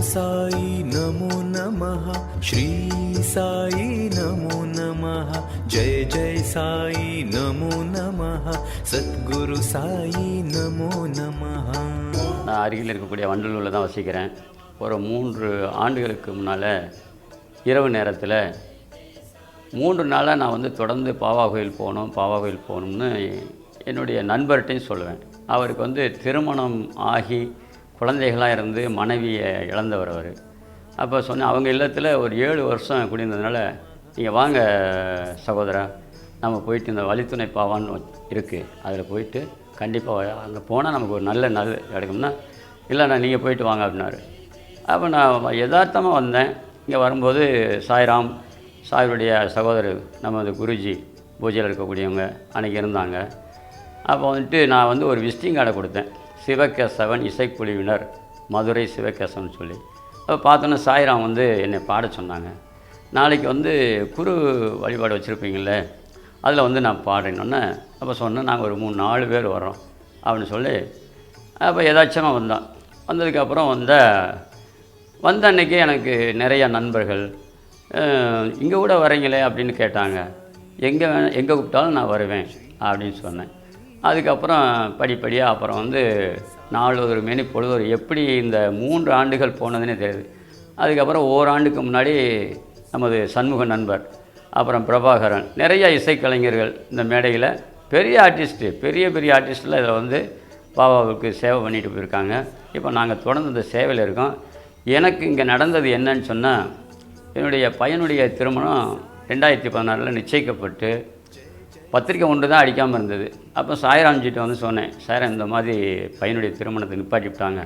साई नमो नमः, श्री साई नमो नमः, जय जय साई नमो नमः, सद्गुरु साई नमो नमः. நான் அருகில் இருக்கக்கூடிய வண்டலூரில் தான் வசிக்கிறேன். ஒரு 3 ஆண்டுகளுக்கு முன்னால் இரவு நேரத்தில் 3 நாளாக நான் வந்து தொடர்ந்து பாவா கோயில் போகணும்னு என்னுடைய நண்பர்கிட்டையும் சொல்லுவேன். அவருக்கு வந்து திருமணம் ஆகி குழந்தைகளாக இருந்து மனைவியை இழந்தவர் அவர். அப்போ சொன்னேன், அவங்க இல்லத்தில் ஒரு 7 வருஷம் குடியிருந்ததுனால, நீங்கள் வாங்க சகோதரா, நம்ம போயிட்டு இந்த வழித்துணை பாவான்னு இருக்குது, அதில் போயிட்டு கண்டிப்பாக அங்கே போனால் நமக்கு ஒரு நல்ல கிடைக்கும்னா, இல்லைண்ணா நீங்கள் போயிட்டு வாங்க அப்படின்னாரு. அப்போ நான் யதார்த்தமாக வந்தேன். இங்கே வரும்போது சாயருடைய சகோதரர் நமது குருஜி பூஜையில் இருக்கக்கூடியவங்க அன்றைக்கி இருந்தாங்க. அப்போ வந்துட்டு நான் வந்து ஒரு விசிட்டிங் கார்டை கொடுத்தேன். சிவகேசவன் இசைக்குழுவினர் மதுரை சிவகேசவன் சொல்லி. அப்போ பார்த்தோன்னா சாய்ராம் வந்து என்னை பாட சொன்னாங்க. நாளைக்கு வந்து குரு வழிபாடு வச்சுருப்பீங்களே, அதில் வந்து நான் பாடுறேன்னொன்னே அப்போ சொன்னேன், நாங்கள் ஒரு 3-4 பேர் வரோம் அப்படின்னு சொல்லி. அப்போ எதாச்சமாக வந்ததுக்கப்புறம் வந்த அன்றைக்கி எனக்கு நிறைய நண்பர்கள் இங்கே கூட வரீங்களே அப்படின்னு கேட்டாங்க. எங்கே கூப்பிட்டாலும் நான் வருவேன் அப்படின்னு சொன்னேன். அதுக்கப்புறம் படிப்படியாக அப்புறம் வந்து நாளொரு மேனி பொழுதொரு எப்படி இந்த 3 ஆண்டுகள் போனதுன்னே தெரியுது. அதுக்கப்புறம் ஓராண்டுக்கு முன்னாடி நமது சண்முக நண்பர், அப்புறம் பிரபாகரன், நிறைய இசைக்கலைஞர்கள் இந்த மேடையில் பெரிய ஆர்டிஸ்ட்டில் இதில் வந்து பாபாவுக்கு சேவை பண்ணிட்டு போயிருக்காங்க. இப்போ நாங்கள் தொடர்ந்து இந்த சேவையில் இருக்கோம். எனக்கு இங்கே நடந்தது என்னன்னு சொன்னால், என்னுடைய பையனுடைய திருமணம் 2016 நிச்சயிக்கப்பட்டு பத்திரிக்கை ஒன்று தான் அடிக்காமல் இருந்தது. அப்போ சாய்ராம்ஜிட்ட வந்து சொன்னேன், சாய்ராம் இந்த மாதிரி பையனுடைய திருமணத்தை நிப்பாட்டிவிட்டாங்க,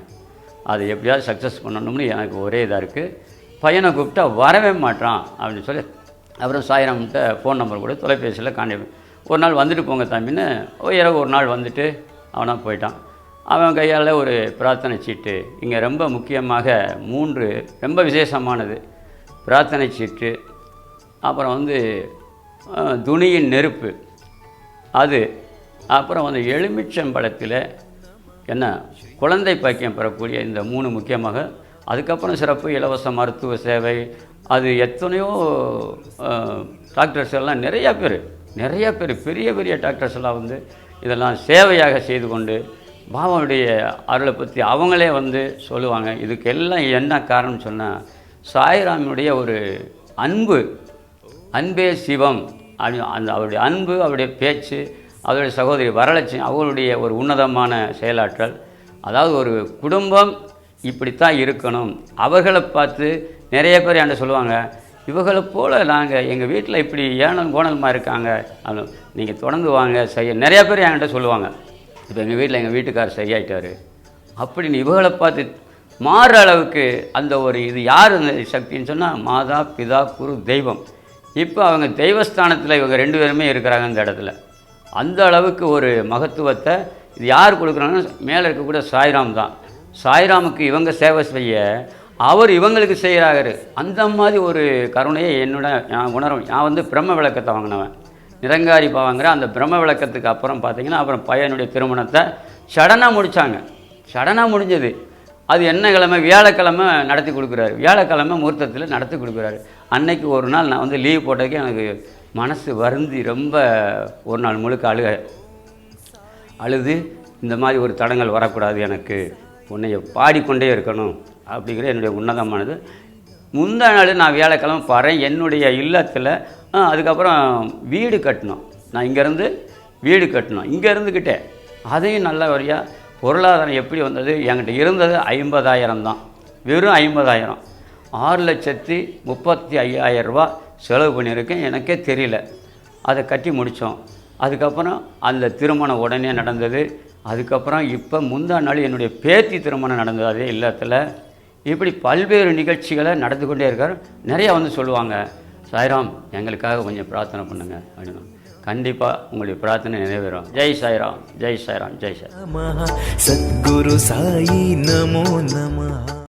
அதை எப்படியாவது சக்ஸஸ் பண்ணணும்னு எனக்கு ஒரே இதாக இருக்குது, பையனை கூப்பிட்டா வரவே மாட்டான் அப்படின்னு சொல்லி, அப்புறம் சாய்ராம்கிட்ட ஃபோன் நம்பர் கூட தொலைபேசியில் ஒரு நாள் வந்துட்டு போங்க தம்பின்னு இரவு ஒரு நாள் வந்துட்டு அவனாக போயிட்டான். அவன் கையால் ஒரு பிரார்த்தனை சீட்டு, இங்கே ரொம்ப முக்கியமாக 3 ரொம்ப விசேஷமானது, பிரார்த்தனை சீட்டு, அப்புறம் வந்து துணியின் நெருப்பு, அது அப்புறம் வந்து எலுமிச்சம்பழத்தில் என்ன குழந்தை பாக்கியம் பெறக்கூடிய இந்த 3 முக்கியமாக. அதுக்கப்புறம் சிறப்பு இலவச மருத்துவ சேவை, அது எத்தனையோ டாக்டர்ஸ் எல்லாம் நிறைய பேர் பெரிய டாக்டர்ஸ் எல்லாம் வந்து இதெல்லாம் சேவையாக செய்து கொண்டு பாபாவுடைய அருளை பற்றி அவங்களே வந்து சொல்லுவாங்க. இதுக்கெல்லாம் என்ன காரணம்னு சொன்னால், சாய்ராமினுடைய ஒரு அன்பே சிவம் அந்த அவருடைய அன்பு, அவருடைய பேச்சு, அவருடைய சகோதரி வரலட்சுமி அவர்களுடைய ஒரு உன்னதமான செயலாற்றல். அதாவது ஒரு குடும்பம் இப்படித்தான் இருக்கணும். அவர்களை பார்த்து நிறைய பேர் என்கிட்ட சொல்லுவாங்க, இவர்களை போல் நாங்கள் எங்கள் வீட்டில் இப்படி ஏனல் கோணலமாக இருக்காங்க, நீங்கள் தொடர்ந்து வாங்க நிறைய பேர் என்கிட்ட சொல்லுவாங்க. இப்போ எங்கள் வீட்டுக்காரர் சரியாயிட்டார் அப்படின்னு இவர்களை பார்த்து மாறுற அளவுக்கு அந்த ஒரு இது யார் அந்த சக்தின்னு சொன்னால், மாதா பிதா குரு தெய்வம். இப்போ அவங்க தெய்வஸ்தானத்தில் இவங்க 2 பேருமே இருக்கிறாங்க இந்த இடத்துல. அந்த அளவுக்கு ஒரு மகத்துவத்தை இது யார் கொடுக்குறாங்கன்னா, மேலே இருக்கக்கூடிய சாய்ராம் தான். சாய்ராமுக்கு இவங்க சேவை செய்ய அவர் இவங்களுக்கு செய்கிறாரு. அந்த மாதிரி ஒரு கருணையை நான் உணரும். நான் வந்து பிரம்ம விளக்கத்தை வாங்கினவன், நிரங்காரி பாவாங்கிற அந்த பிரம்ம விளக்கத்துக்கு அப்புறம் பார்த்திங்கன்னா, அப்புறம் பையனுடைய திருமணத்தை சடனாக முடிஞ்சது. அது என்ன கிழமை? வியாழக்கிழமை நடத்தி கொடுக்குறாரு. வியாழக்கிழமை முகூர்த்தத்தில் நடத்தி கொடுக்குறாரு. அன்னைக்கு ஒரு நாள் நான் வந்து லீவ் போட்டதுக்கு எனக்கு மனசு வருந்தி ரொம்ப ஒரு நாள் முழுக்க அழுது, இந்த மாதிரி ஒரு தடங்கள் வரக்கூடாது, எனக்கு உன்னைய பாடிக்கொண்டே இருக்கணும் அப்படிங்கிற என்னுடைய உன்னதமானது. முந்தா நாள் நான் வியாழக்கிழமை பாடுறேன் என்னுடைய இல்லத்தில். அதுக்கப்புறம் வீடு கட்டணும், நான் வீடு கட்டணும், இங்கே இருந்துக்கிட்டே அதையும் நல்ல வழியாக பொருளாதாரம் எப்படி வந்தது, என்கிட்ட இருந்தது 50,000 தான், வெறும் 50,000. 6,35,000 ரூபா செலவு பண்ணியிருக்கேன், எனக்கே தெரியல. அதை கட்டி முடித்தோம். அதுக்கப்புறம் அந்த திருமணம் உடனே நடந்தது. அதுக்கப்புறம் இப்போ முந்தா நாள் என்னுடைய பேத்தி திருமணம் நடந்தது அதே இல்லத்தில். இப்படி பல்வேறு நிகழ்ச்சிகளை நடந்து கொண்டே இருக்கார். நிறையா வந்து சொல்லுவாங்க, சாய்ராம் எங்களுக்காக கொஞ்சம் பிரார்த்தனை பண்ணுங்க அப்படின்னு. கண்டிப்பாக உங்களுடைய பிரார்த்தனை நிறைவேறும். ஜெய் சாய்ராம், ஜெய் சாய்ராம், ஜெய் சாய். சத்குரு சாயி நமோ நமः.